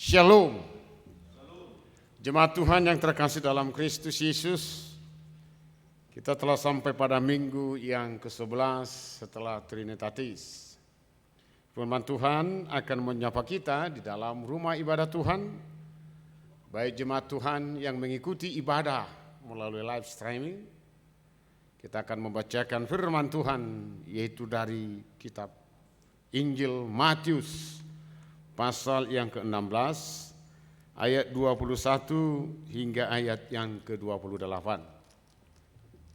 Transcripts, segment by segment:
Shalom. Jemaat Tuhan yang terkasih dalam Kristus Yesus, kita telah sampai pada minggu yang ke-11 setelah Trinitatis. Firman Tuhan akan menyapa kita di dalam rumah ibadah Tuhan, baik jemaat Tuhan yang mengikuti ibadah melalui live streaming. Kita akan membacakan firman Tuhan, yaitu dari kitab Injil Matius, pasal yang ke-16, ayat 21 hingga ayat yang ke-28.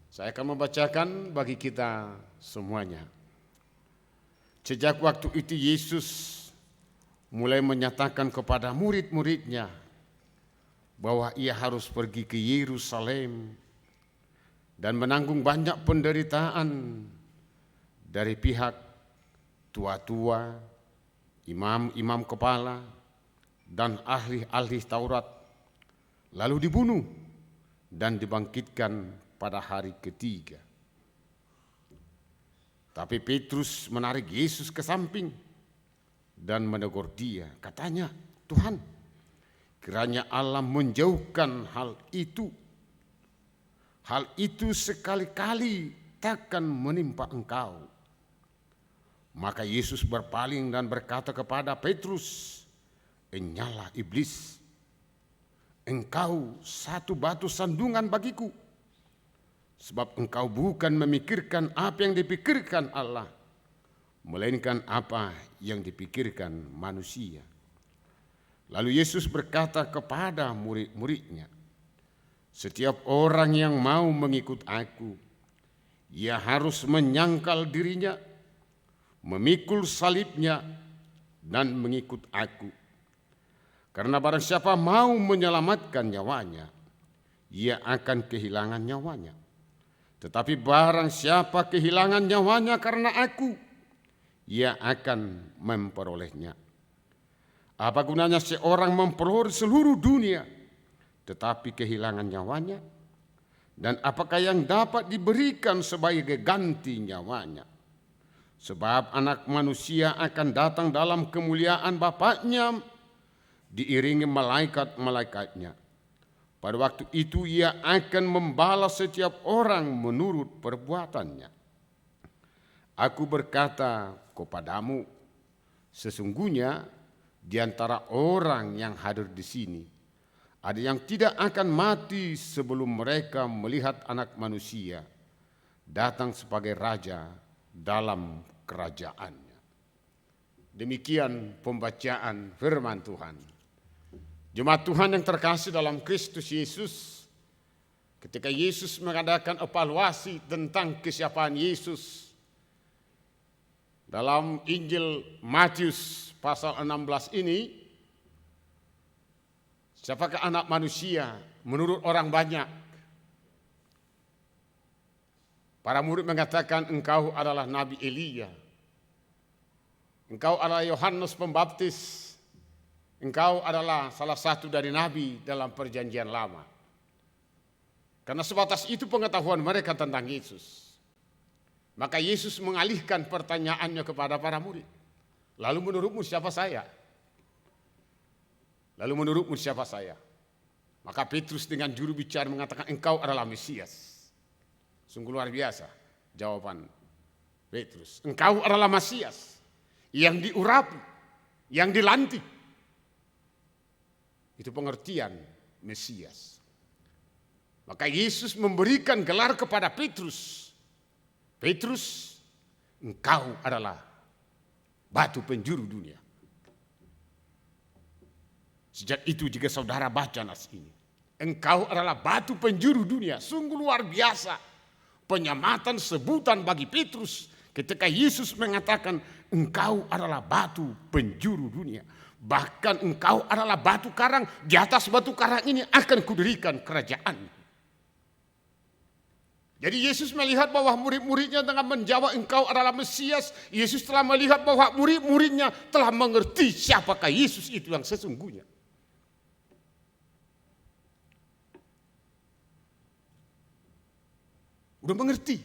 Saya akan membacakan bagi kita semuanya. Sejak waktu itu Yesus mulai menyatakan kepada murid-muridnya bahwa ia harus pergi ke Yerusalem dan menanggung banyak penderitaan dari pihak tua-tua, imam-imam kepala, dan ahli-ahli Taurat, lalu dibunuh dan dibangkitkan pada hari ketiga. Tapi Petrus menarik Yesus ke samping dan menegur dia. Katanya, "Tuhan, kiranya Allah menjauhkan hal itu. Hal itu sekali-kali takkan menimpa engkau." Maka Yesus berpaling dan berkata kepada Petrus, "Enyalah iblis, engkau satu batu sandungan bagiku, sebab engkau bukan memikirkan apa yang dipikirkan Allah, melainkan apa yang dipikirkan manusia." Lalu Yesus berkata kepada murid-muridnya, "Setiap orang yang mau mengikut aku, ia harus menyangkal dirinya, memikul salibnya, dan mengikut aku. Karena barang siapa mau menyelamatkan nyawanya, ia akan kehilangan nyawanya. Tetapi barang siapa kehilangan nyawanya karena aku, ia akan memperolehnya. Apa gunanya seorang memperoleh seluruh dunia, tetapi kehilangan nyawanya? Dan apakah yang dapat diberikan sebagai ganti nyawanya? Sebab anak manusia akan datang dalam kemuliaan Bapa-Nya diiringi malaikat-malaikatnya. Pada waktu itu ia akan membalas setiap orang menurut perbuatannya. Aku berkata kepadamu, sesungguhnya di antara orang yang hadir di sini, ada yang tidak akan mati sebelum mereka melihat Anak Manusia datang sebagai Raja dalam kerajaannya." Demikian pembacaan firman Tuhan. Jemaat Tuhan yang terkasih dalam Kristus Yesus, ketika Yesus mengadakan evaluasi tentang kesiapan Yesus dalam Injil Matius pasal 16 ini, siapakah anak manusia menurut orang banyak? Para murid mengatakan, "Engkau adalah Nabi Elia, engkau adalah Yohanes Pembaptis, engkau adalah salah satu dari nabi dalam perjanjian lama." Karena sebatas itu pengetahuan mereka tentang Yesus, maka Yesus mengalihkan pertanyaannya kepada para murid. "Lalu menurutmu siapa saya? Lalu menurutmu siapa saya?" Maka Petrus dengan juru bicara mengatakan, "Engkau adalah Mesias." Sungguh luar biasa jawaban Petrus. Engkau adalah Mesias yang diurapi, yang dilantik. Itu pengertian Mesias. Maka Yesus memberikan gelar kepada Petrus. "Petrus, engkau adalah batu penjuru dunia." Sejak itu jika saudara baca nas ini, engkau adalah batu penjuru dunia. Sungguh luar biasa penyamatan sebutan bagi Petrus ketika Yesus mengatakan, "Engkau adalah batu penjuru dunia. Bahkan engkau adalah batu karang, di atas batu karang ini akan kudirikan kerajaan." Jadi Yesus melihat bahwa murid-muridnya dengan menjawab engkau adalah Mesias, Yesus telah melihat bahwa murid-muridnya telah mengerti siapakah Yesus itu yang sesungguhnya. Udah mengerti.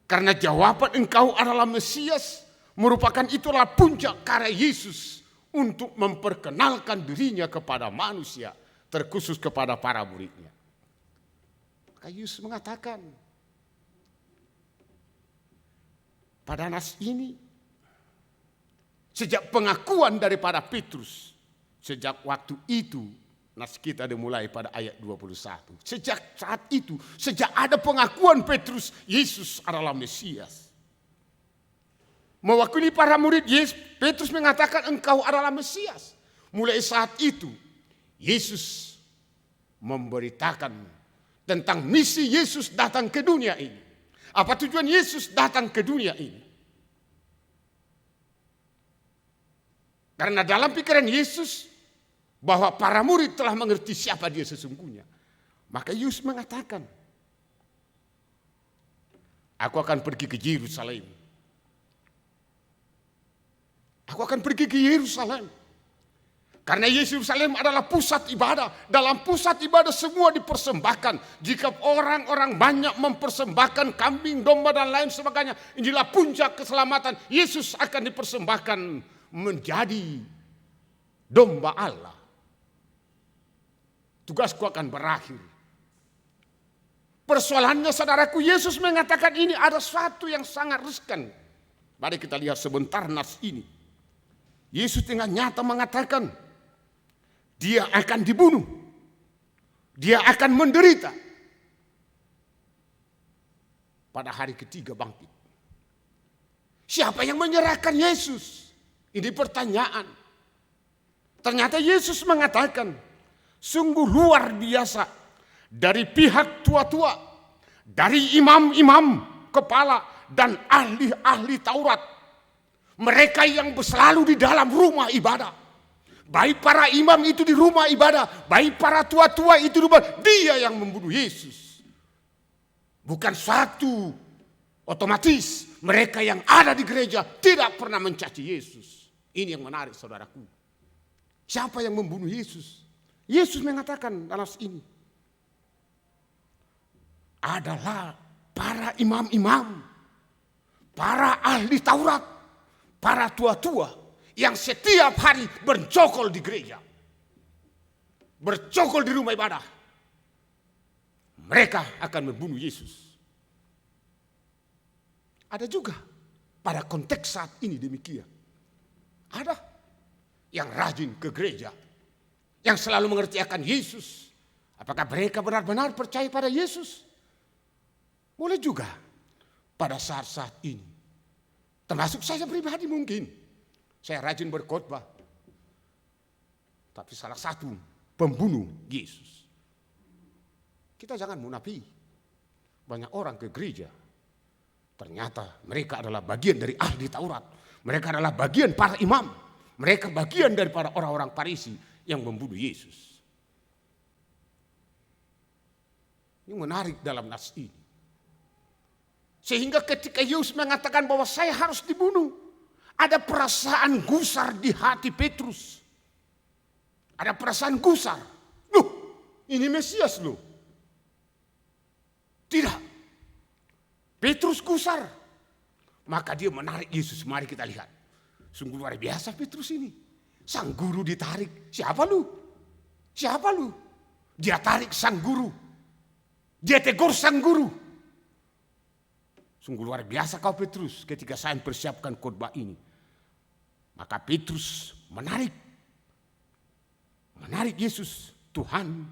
Karena jawaban engkau adalah Mesias merupakan itulah puncak karya Yesus untuk memperkenalkan dirinya kepada manusia, terkhusus kepada para muridnya. Maka Yesus mengatakan, pada nas ini, sejak pengakuan daripada Petrus, sejak waktu itu, nas kita dimulai pada ayat 21. Sejak saat itu, sejak ada pengakuan Petrus, Yesus adalah Mesias. Mewakili para murid Yesus, Petrus mengatakan engkau adalah Mesias. Mulai saat itu, Yesus memberitakan tentang misi Yesus datang ke dunia ini. Apa tujuan Yesus datang ke dunia ini? Karena dalam pikiran Yesus, bahwa para murid telah mengerti siapa dia sesungguhnya. Maka Yesus mengatakan, aku akan pergi ke Yerusalem. Aku akan pergi ke Yerusalem. Karena Yerusalem adalah pusat ibadah. Dalam pusat ibadah semua dipersembahkan. Jika orang-orang banyak mempersembahkan kambing, domba dan lain sebagainya, inilah puncak keselamatan. Yesus akan dipersembahkan menjadi domba Allah. Tugasku akan berakhir. Persoalannya saudaraku, Yesus mengatakan ini ada sesuatu yang sangat riskan. Mari kita lihat sebentar nas ini. Yesus dengan nyata mengatakan, dia akan dibunuh. Dia akan menderita. Pada hari ketiga bangkit. Siapa yang menyerahkan Yesus? Ini pertanyaan. Ternyata Yesus mengatakan, sungguh luar biasa dari pihak tua-tua, dari imam-imam kepala dan ahli-ahli Taurat. Mereka yang selalu di dalam rumah ibadah. Baik para imam itu di rumah ibadah, baik para tua-tua itu di rumah, dia yang membunuh Yesus. Bukan suatu otomatis mereka yang ada di gereja tidak pernah mencaci Yesus. Ini yang menarik saudaraku. Siapa yang membunuh Yesus? Yesus mengatakan dalam ini adalah para imam-imam, para ahli Taurat, para tua-tua yang setiap hari bercokol di gereja, bercokol di rumah ibadah. Mereka akan membunuh Yesus. Ada juga pada konteks saat ini demikian. Ada yang rajin ke gereja, yang selalu mengerti akan Yesus. Apakah mereka benar-benar percaya pada Yesus? Boleh juga pada saat-saat ini. Termasuk saya pribadi mungkin. Saya rajin berkhotbah. Tapi salah satu pembunuh Yesus. Kita jangan munafik. Banyak orang ke gereja. Ternyata mereka adalah bagian dari ahli Taurat. Mereka adalah bagian para imam. Mereka bagian daripada orang-orang Farisi yang membunuh Yesus. Ini menarik dalam nas ini. Sehingga ketika Yesus mengatakan bahwa saya harus dibunuh, ada perasaan gusar di hati Petrus. Ada perasaan gusar. Loh, ini Mesias loh. Tidak. Petrus gusar. Maka dia menarik Yesus. Mari kita lihat. Sungguh luar biasa Petrus ini. Sang guru ditarik. Siapa lu? Siapa lu? Dia tarik sang guru. Dia tegur sang guru. Sungguh luar biasa kau Petrus ketika saya mempersiapkan khotbah ini. Maka Petrus menarik Yesus, Tuhan.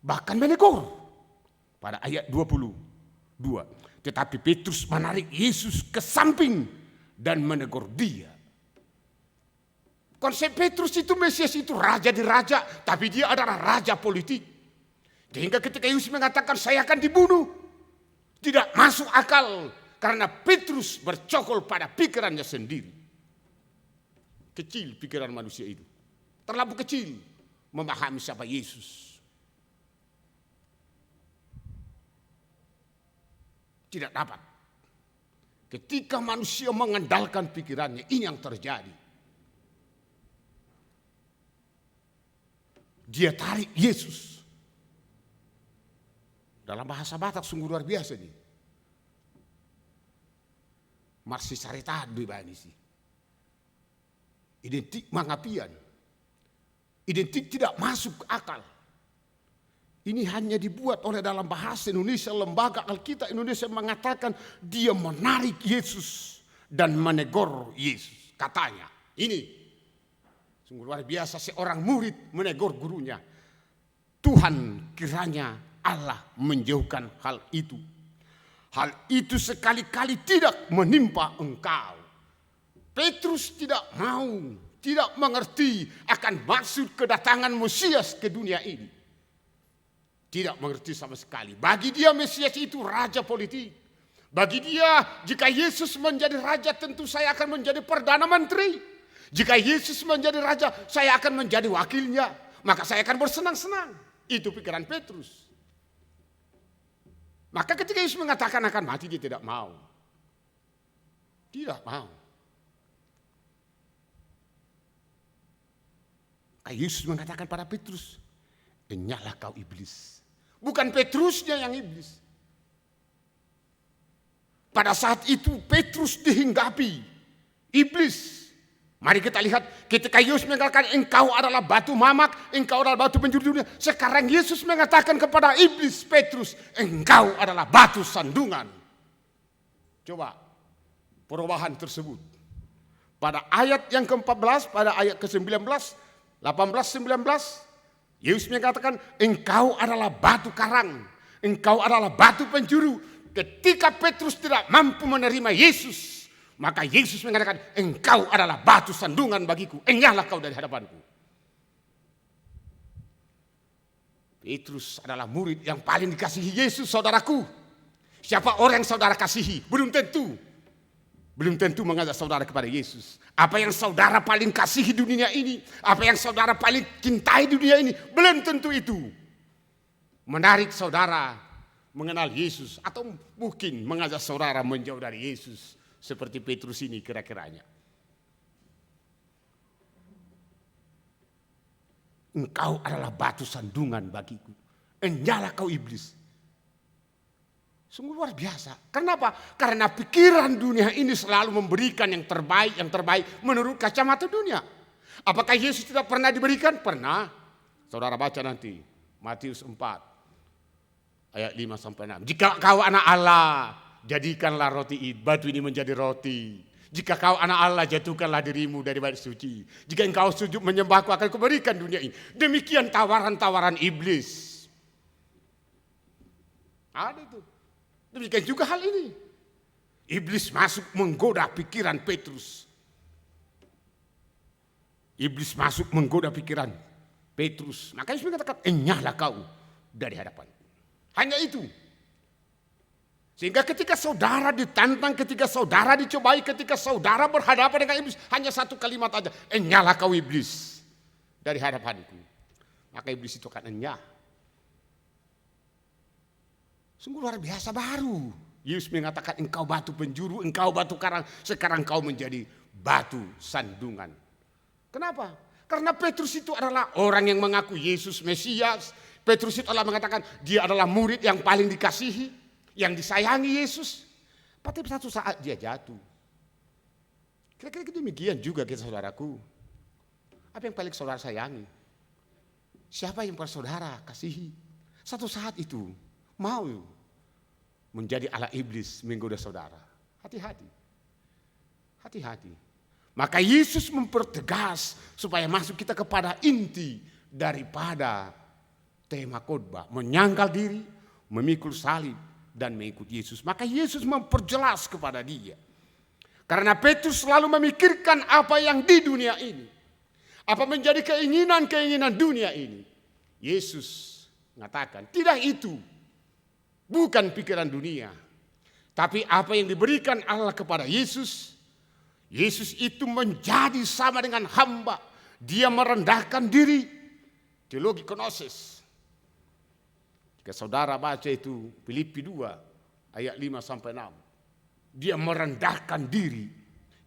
Bahkan menegur pada ayat 22. Tetapi Petrus menarik Yesus ke samping dan menegur dia. Konsep Petrus itu Mesias itu raja di raja, tapi dia adalah raja politik. Sehingga ketika Yesus mengatakan saya akan dibunuh, tidak masuk akal karena Petrus bercokol pada pikirannya sendiri. Kecil pikiran manusia itu. Terlalu kecil memahami siapa Yesus. Tidak dapat. Ketika manusia mengandalkan pikirannya, ini yang terjadi. Dia tarik Yesus. Dalam bahasa Batak sungguh luar biasa nih. Marsi carita di bani sih. identik mengapian, identik tidak masuk ke akal. Ini hanya dibuat oleh dalam bahasa Indonesia, lembaga Alkitab Indonesia mengatakan dia menarik Yesus dan menegur Yesus. Katanya, ini sungguh luar biasa, seorang murid menegur gurunya. Tuhan, kiranya Allah menjauhkan hal itu. Hal itu sekali-kali tidak menimpa engkau. Petrus tidak mau, tidak mengerti akan maksud kedatangan Mesias ke dunia ini. Tidak mengerti sama sekali. Bagi dia Mesias itu raja politik. Bagi dia jika Yesus menjadi raja tentu saya akan menjadi perdana menteri. Jika Yesus menjadi raja saya akan menjadi wakilnya. Maka saya akan bersenang-senang. Itu pikiran Petrus. Maka ketika Yesus mengatakan akan mati dia tidak mau. Tidak mau. Yesus mengatakan pada Petrus, "Enyahlah kau iblis." Bukan Petrusnya yang iblis. Pada saat itu Petrus dihinggapi iblis. Mari kita lihat ketika Yesus mengatakan engkau adalah batu mamak, engkau adalah batu penjuru dunia. Sekarang Yesus mengatakan kepada iblis Petrus, engkau adalah batu sandungan. Coba perubahan tersebut. Pada ayat yang ke-14, pada ayat ke-19, 18, 19, Yesus mengatakan engkau adalah batu karang, engkau adalah batu penjuru. Ketika Petrus tidak mampu menerima Yesus, maka Yesus mengatakan engkau adalah batu sandungan bagiku, enyahlah kau dari hadapanku. Petrus adalah murid yang paling dikasihi Yesus, saudaraku. Siapa orang yang saudara kasihi? Belum tentu mengajak saudara kepada Yesus. Apa yang saudara paling kasihi di dunia ini, apa yang saudara paling cintai di dunia ini, belum tentu itu menarik saudara mengenal Yesus, atau mungkin mengajak saudara menjauh dari Yesus seperti Petrus ini kira-kiranya. Engkau adalah batu sandungan bagiku, enyahlah kau iblis. Sungguh luar biasa. Kenapa? Karena pikiran dunia ini selalu memberikan yang terbaik menurut kacamata dunia. Apakah Yesus tidak pernah diberikan? Pernah. Saudara baca nanti Matius 4 ayat 5 sampai 6. Jika kau anak Allah, jadikanlah batu ini menjadi roti. Jika kau anak Allah, jatuhkanlah dirimu dari bait suci. Jika engkau sujud menyembahku, akan kuberikan dunia ini. Demikian tawaran-tawaran iblis. Ada itu. Demikian juga hal ini. Iblis masuk menggoda pikiran Petrus. Iblis masuk menggoda pikiran Petrus. Maka Yesus mengatakan, enyahlah kau dari hadapan. Hanya itu. Sehingga ketika saudara ditantang, ketika saudara dicobai, ketika saudara berhadapan dengan iblis, hanya satu kalimat aja, enyahlah kau iblis dari hadapanku. Maka iblis itu akan enyah. Sungguh luar biasa baru. Yesus mengatakan engkau batu penjuru, engkau batu karang, sekarang kau menjadi batu sandungan. Kenapa? Karena Petrus itu adalah orang yang mengaku Yesus Mesias. Petrus itu adalah mengatakan dia adalah murid yang paling dikasihi, yang disayangi Yesus. Tapi satu saat dia jatuh. Kira-kira demikian juga kita saudaraku. Apa yang paling saudara sayangi? Siapa yang saudara kasihi? Satu saat itu mau menjadi ala iblis menggoda saudara. Hati-hati. Hati-hati. Maka Yesus mempertegas supaya masuk kita kepada inti daripada tema khotbah. Menyangkal diri, memikul salib, dan mengikut Yesus. Maka Yesus memperjelas kepada dia. Karena Petrus selalu memikirkan apa yang di dunia ini. Apa menjadi keinginan-keinginan dunia ini. Yesus mengatakan, tidak itu. Bukan pikiran dunia. Tapi apa yang diberikan Allah kepada Yesus. Yesus itu menjadi sama dengan hamba. Dia merendahkan diri. Teologi Kenosis. Jika saudara baca itu Filipi 2 ayat 5 sampai 6. Dia merendahkan diri.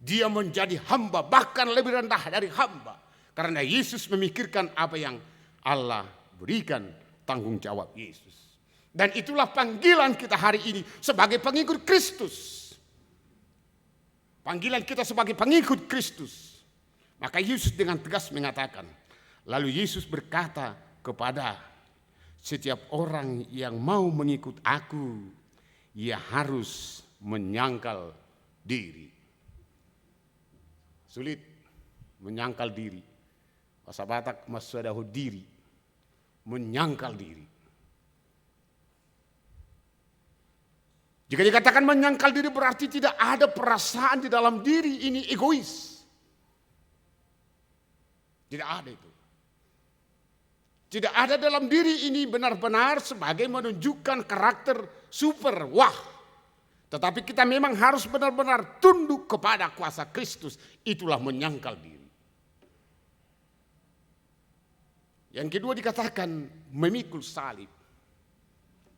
Dia menjadi hamba, bahkan lebih rendah dari hamba. Karena Yesus memikirkan apa yang Allah berikan, tanggung jawab Yesus. Dan itulah panggilan kita hari ini sebagai pengikut Kristus. Panggilan kita sebagai pengikut Kristus. Maka Yesus dengan tegas mengatakan, lalu Yesus berkata kepada setiap orang yang mau mengikut aku, ia harus menyangkal diri. Sulit menyangkal diri. Bahasa Batak masadahu diri. Menyangkal diri. Jika dikatakan menyangkal diri berarti tidak ada perasaan di dalam diri ini egois. Tidak ada itu. Tidak ada dalam diri ini benar-benar sebagai menunjukkan karakter super, wah. Tetapi kita memang harus benar-benar tunduk kepada kuasa Kristus. Itulah menyangkal diri. Yang kedua dikatakan memikul salib.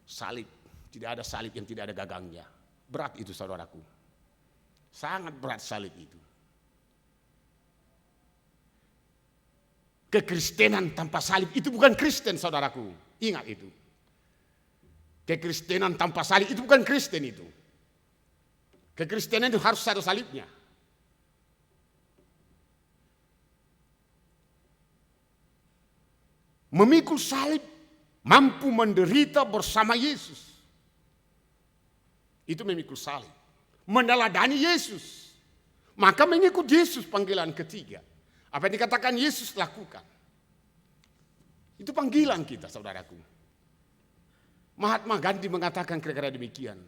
Salib, tidak ada salib yang tidak ada gagangnya. Berat itu saudaraku. Sangat berat salib itu. Kekristenan tanpa salib itu bukan Kristen saudaraku. Ingat itu. Kekristenan tanpa salib itu bukan Kristen itu. Kekristenan itu harus ada salibnya. Memikul salib mampu menderita bersama Yesus. Itu memikul salib. Meneladani Yesus. Maka mengikut Yesus panggilan ketiga. Apa yang dikatakan Yesus lakukan. Itu panggilan kita saudaraku. Mahatma Gandhi mengatakan kira-kira demikian.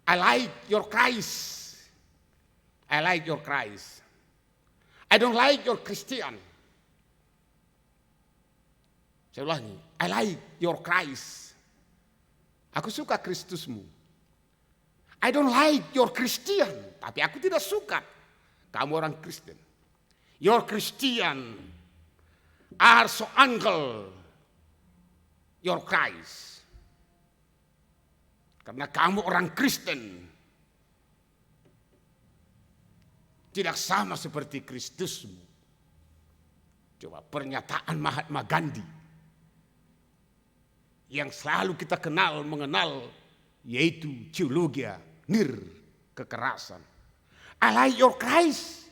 I like your Christ. I like your Christ. I don't like your Christian. Saya ulangi. I like your Christ. Aku suka Kristusmu. I don't like your Christian. Tapi aku tidak suka kamu orang Kristen. Your Christian are so uncle your Christ. Karena kamu orang Kristen tidak sama seperti Kristusmu. Coba pernyataan Mahatma Gandhi yang selalu kita mengenal yaitu teologi kekerasan. I like your Christ.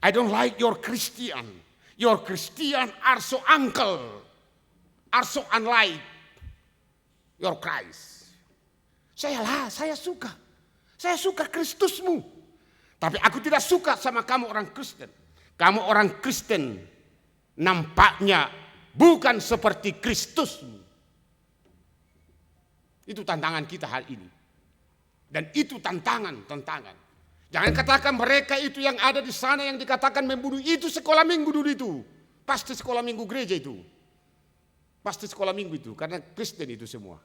I don't like your Christian. Your Christian are so uncle, are so unlike your Christ. Saya suka. Saya suka Kristusmu. Tapi aku tidak suka sama kamu orang Kristen. Kamu orang Kristen nampaknya bukan seperti Kristusmu. Itu tantangan kita hari ini. Dan itu tantangan. Jangan katakan mereka itu yang ada di sana yang dikatakan membunuh. Itu sekolah minggu dulu itu. Pasti sekolah minggu gereja itu. Pasti sekolah minggu itu. Karena Kristen itu semua.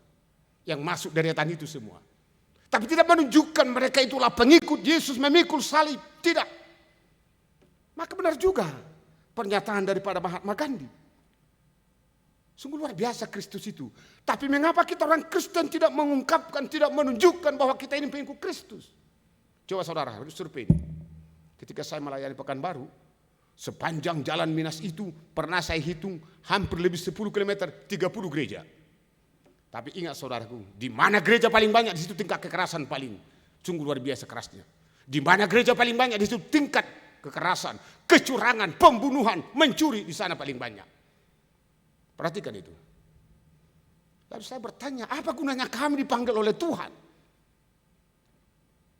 Yang masuk deretan itu semua. Tapi tidak menunjukkan mereka itulah pengikut Yesus memikul salib. Tidak. Maka benar juga pernyataan daripada Mahatma Gandhi. Sungguh luar biasa Kristus itu. Tapi mengapa kita orang Kristen tidak mengungkapkan, tidak menunjukkan bahwa kita ini pengikut Kristus? Coba saudara, harus survei ini. Ketika saya melayani Pekanbaru, sepanjang jalan Minas itu pernah saya hitung hampir lebih 10 km, 30 gereja. Tapi ingat saudaraku, di mana gereja paling banyak, di situ tingkat kekerasan paling sungguh luar biasa kerasnya. Di mana gereja paling banyak, di situ tingkat kekerasan, kecurangan, pembunuhan, mencuri di sana paling banyak. Perhatikan itu. Lalu saya bertanya, apa gunanya kami dipanggil oleh Tuhan?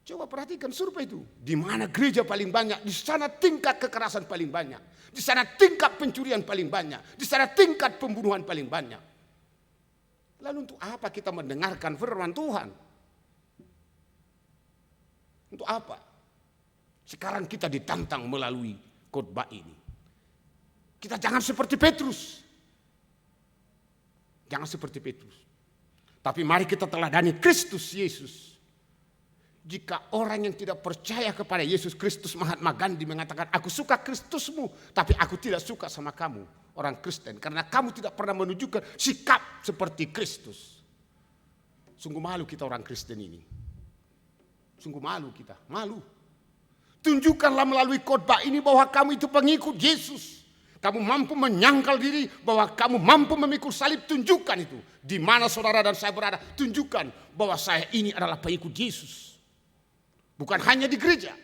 Coba perhatikan survei itu. Di mana gereja paling banyak, di sana tingkat kekerasan paling banyak. Di sana tingkat pencurian paling banyak. Di sana tingkat pembunuhan paling banyak. Lalu untuk apa kita mendengarkan firman Tuhan? Untuk apa? Sekarang kita ditantang melalui khotbah ini. Kita jangan seperti Petrus. Jangan seperti Petrus. Tapi mari kita teladani Kristus Yesus. Jika orang yang tidak percaya kepada Yesus Kristus, Mahatma Gandhi mengatakan, aku suka Kristusmu, tapi aku tidak suka sama kamu, orang Kristen. Karena kamu tidak pernah menunjukkan sikap seperti Kristus. Sungguh malu kita orang Kristen ini. Sungguh malu kita, malu. Tunjukkanlah melalui khotbah ini bahwa kamu itu pengikut Yesus. Kamu mampu menyangkal diri bahwa kamu mampu memikul salib, tunjukkan itu. Di mana saudara dan saya berada, tunjukkan bahwa saya ini adalah pengikut Yesus. Bukan hanya di gereja,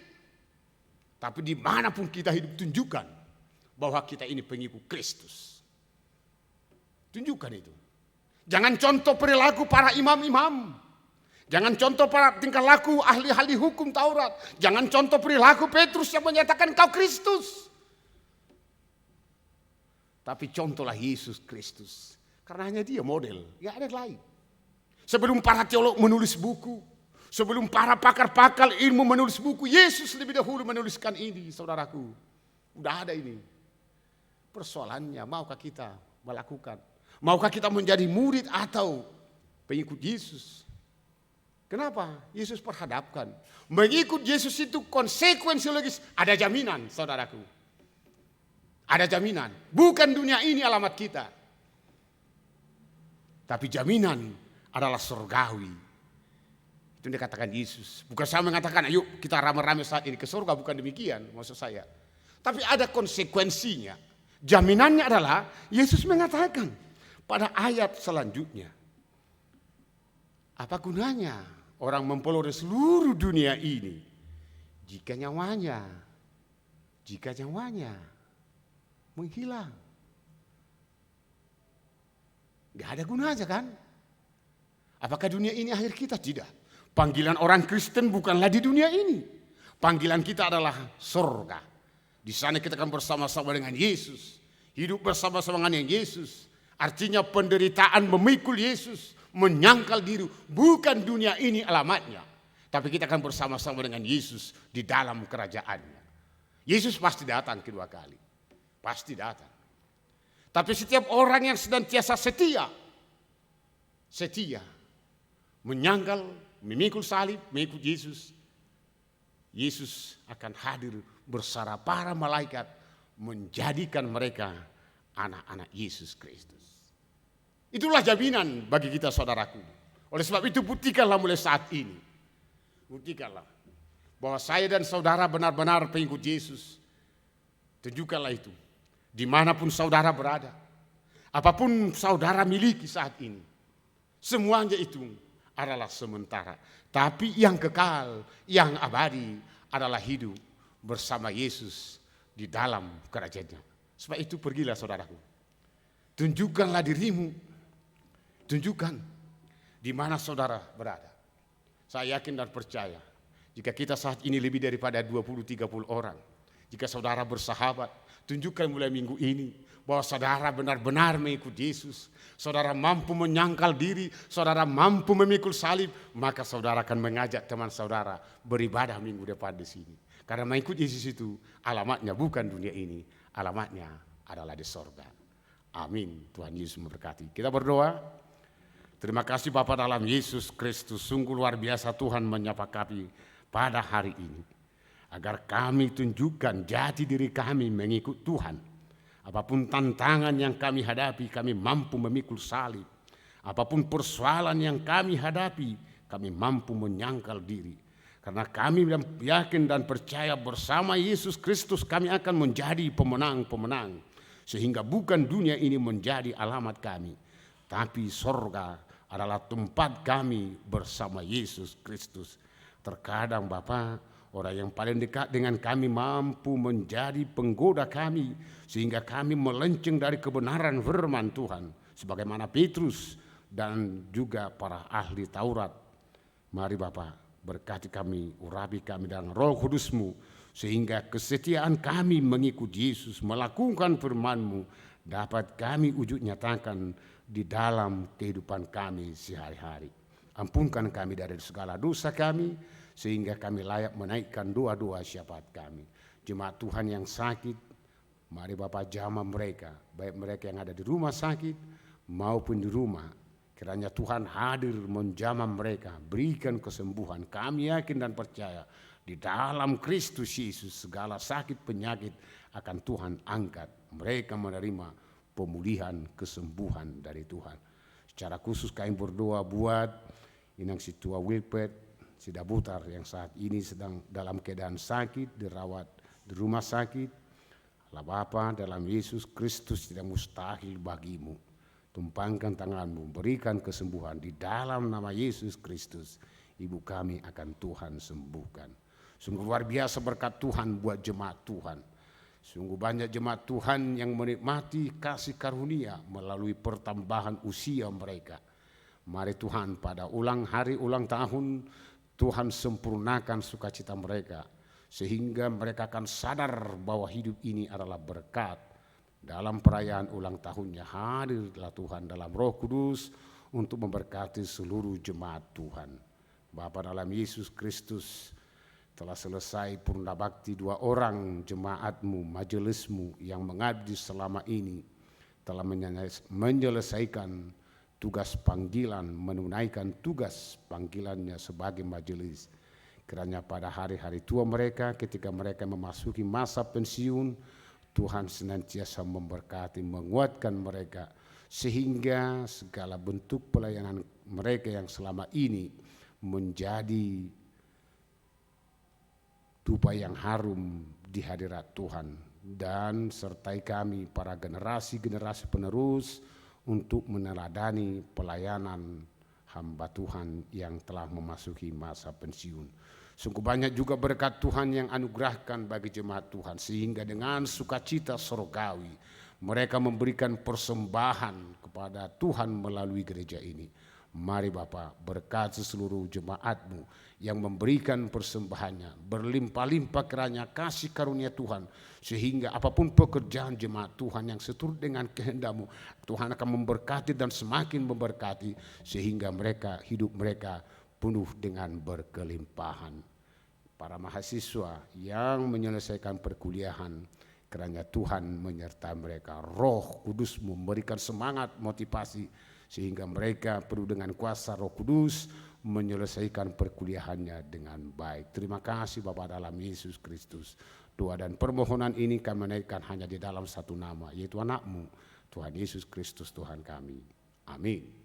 tapi dimanapun kita hidup tunjukkan bahwa kita ini pengikut Kristus. Tunjukkan itu. Jangan contoh perilaku para imam-imam. Jangan contoh para tingkah laku ahli-ahli hukum Taurat. Jangan contoh perilaku Petrus yang menyatakan kau Kristus. Tapi contohlah Yesus Kristus. Karena hanya dia model, gak ada yang lain. Sebelum para teolog menulis buku, sebelum para pakar-pakar ilmu menulis buku, Yesus lebih dahulu menuliskan ini, saudaraku. Udah ada ini. Persoalannya, maukah kita melakukan? Maukah kita menjadi murid atau pengikut Yesus? Kenapa? Yesus perhadapkan. Mengikut Yesus itu konsekuensi logis. Ada jaminan, saudaraku. Ada jaminan. Bukan dunia ini alamat kita. Tapi jaminan adalah surgawi. Itu dikatakan Yesus. Bukan saya mengatakan ayo kita rame-rame saat ini ke surga. Bukan demikian maksud saya. Tapi ada konsekuensinya. Jaminannya adalah Yesus mengatakan pada ayat selanjutnya. Apa gunanya orang mempelihara seluruh dunia ini jika nyawanya menghilang? Gak ada gunanya kan? Apakah dunia ini akhir kita? Tidak. Panggilan orang Kristen bukanlah di dunia ini. Panggilan kita adalah surga. Di sana kita akan bersama-sama dengan Yesus. Hidup bersama-sama dengan Yesus. Artinya penderitaan memikul Yesus. Menyangkal diri. Bukan dunia ini alamatnya. Tapi kita akan bersama-sama dengan Yesus di dalam kerajaannya. Yesus pasti datang kedua kali. Pasti datang. Tapi setiap orang yang senantiasa setia, menyangkal, memikul salib, mengikut Yesus, Yesus akan hadir bersama para malaikat menjadikan mereka anak-anak Yesus Kristus. Itulah jaminan bagi kita saudaraku. Oleh sebab itu buktikanlah mulai saat ini. Buktikanlah bahwa saya dan saudara benar-benar pengikut Yesus. Tunjukkanlah itu. Dimanapun saudara berada, apapun saudara miliki saat ini, semuanya itu adalah sementara. Tapi yang kekal, yang abadi adalah hidup bersama Yesus di dalam kerajaannya. Sebab itu pergilah saudaraku, tunjukkanlah dirimu, tunjukkan di mana saudara berada. Saya yakin dan percaya, jika kita saat ini lebih daripada 20-30 orang, jika saudara bersahabat, tunjukkan mulai minggu ini bahwa saudara benar-benar mengikut Yesus. Saudara mampu menyangkal diri, saudara mampu memikul salib, maka saudara akan mengajak teman saudara beribadah minggu depan di sini. Karena mengikut Yesus itu alamatnya bukan dunia ini, alamatnya adalah di sorga. Amin. Tuhan Yesus memberkati. Kita berdoa. Terima kasih Bapa dalam Yesus Kristus. Sungguh luar biasa Tuhan menyapa kami pada hari ini. Agar kami tunjukkan jati diri kami mengikut Tuhan. Apapun tantangan yang kami hadapi, kami mampu memikul salib. Apapun persoalan yang kami hadapi, kami mampu menyangkal diri. Karena kami yakin dan percaya bersama Yesus Kristus kami akan menjadi pemenang-pemenang. Sehingga bukan dunia ini menjadi alamat kami. Tapi sorga adalah tempat kami bersama Yesus Kristus. Terkadang Bapak, orang yang paling dekat dengan kami mampu menjadi penggoda kami. Sehingga kami melenceng dari kebenaran firman Tuhan. Sebagaimana Petrus dan juga para ahli Taurat. Mari Bapak berkati kami, urapi kami dengan Roh Kudus-Mu. Sehingga kesetiaan kami mengikut Yesus, melakukan firman-Mu. Dapat kami wujud nyatakan di dalam kehidupan kami sehari-hari. Ampunkan kami dari segala dosa kami. Sehingga kami layak menaikkan doa-doa syafaat kami. Jemaat Tuhan yang sakit, mari Bapak jamah mereka. Baik mereka yang ada di rumah sakit maupun di rumah. Kiranya Tuhan hadir menjamah mereka. Berikan kesembuhan. Kami yakin dan percaya di dalam Kristus Yesus segala sakit penyakit akan Tuhan angkat. Mereka menerima pemulihan kesembuhan dari Tuhan. Secara khusus kami berdoa buat Inang Situa Wilpet, Sida Butar yang saat ini sedang dalam keadaan sakit, dirawat di rumah sakit. Allah Bapa, dalam Yesus Kristus tidak mustahil bagimu. Tumpangkan tanganmu, berikan kesembuhan di dalam nama Yesus Kristus. Ibu kami akan Tuhan sembuhkan. Sungguh luar biasa berkat Tuhan buat jemaat Tuhan. Sungguh banyak jemaat Tuhan yang menikmati kasih karunia melalui pertambahan usia mereka. Mari Tuhan pada hari ulang tahun Tuhan sempurnakan sukacita mereka. Sehingga mereka akan sadar bahwa hidup ini adalah berkat. Dalam perayaan ulang tahunnya hadirlah Tuhan dalam Roh Kudus untuk memberkati seluruh jemaat Tuhan. Bapa dalam Yesus Kristus, telah selesai purna bakti 2 orang jemaatmu, majelismu yang mengabdi selama ini, telah menyelesaikan tugas panggilan, menunaikan tugas panggilannya sebagai majelis. Kiranya pada hari-hari tua mereka, ketika mereka memasuki masa pensiun, Tuhan senantiasa memberkati, menguatkan mereka, sehingga segala bentuk pelayanan mereka yang selama ini menjadi dupa yang harum di hadirat Tuhan. Dan sertai kami para generasi-generasi penerus untuk meneladani pelayanan hamba Tuhan yang telah memasuki masa pensiun. Sungguh banyak juga berkat Tuhan yang anugerahkan bagi jemaat Tuhan, sehingga dengan sukacita surgawi mereka memberikan persembahan kepada Tuhan melalui gereja ini. Mari Bapa, berkati seluruh jemaatmu yang memberikan persembahannya, berlimpah-limpah kiranya kasih karunia Tuhan, sehingga apapun pekerjaan jemaat Tuhan yang seturut dengan kehendak-Mu, Tuhan akan memberkati dan semakin memberkati, sehingga hidup mereka penuh dengan berkelimpahan. Para mahasiswa yang menyelesaikan perkuliahan, kiranya Tuhan menyertai mereka, Roh Kudus memberikan semangat, motivasi, sehingga mereka penuh dengan kuasa Roh Kudus menyelesaikan perkuliahannya dengan baik. Terima kasih Bapa dalam Yesus Kristus. Doa dan permohonan ini kami naikkan hanya di dalam satu nama, yaitu anak-Mu, Tuhan Yesus Kristus Tuhan kami. Amin.